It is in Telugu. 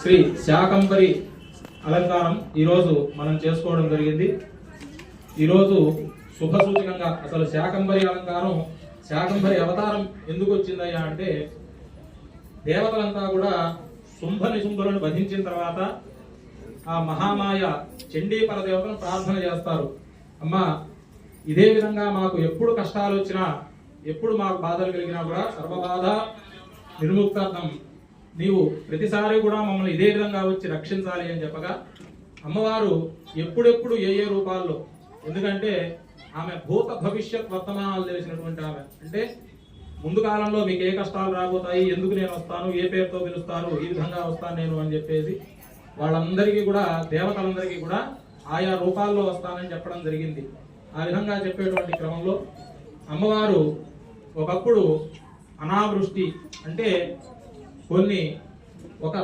శ్రీ శాకంబరి అలంకారం ఈరోజు మనం చేసుకోవడం జరిగింది. ఈరోజు శుభ సూచకంగా అసలు శాకంబరి అలంకారం, శాకంబరి అవతారం ఎందుకు వచ్చిందయ్యా అంటే, దేవతలంతా కూడా శుంభ నిశుంభులను వధించిన తర్వాత ఆ మహామాయ చండీ పరదేవతను ప్రార్థన చేస్తారు. అమ్మా, ఇదే విధంగా మాకు ఎప్పుడు కష్టాలు వచ్చినా, ఎప్పుడు మాకు బాధలు కలిగినా కూడా సర్వబాధ నిర్ముక్తార్థం నీవు ప్రతిసారి కూడా మమ్మల్ని ఇదే విధంగా వచ్చి రక్షించాలి అని చెప్పగా, అమ్మవారు ఎప్పుడెప్పుడు ఏ ఏ రూపాల్లో, ఎందుకంటే ఆమె భూత భవిష్యత్ వర్తమానాలు తెలిసినటువంటి ఆమె, అంటే ముందు కాలంలో మీకు ఏ కష్టాలు రాబోతాయి, ఎందుకు నేను వస్తాను, ఏ పేరుతో పిలుస్తాను, ఈ విధంగా వస్తాను నేను అని చెప్పేసి వాళ్ళందరికీ కూడా, దేవతలందరికీ కూడా ఆయా రూపాల్లో వస్తానని చెప్పడం జరిగింది. ఆ విధంగా చెప్పేటువంటి క్రమంలో అమ్మవారు ఒకప్పుడు అనావృష్టి అంటే కొన్ని ఒక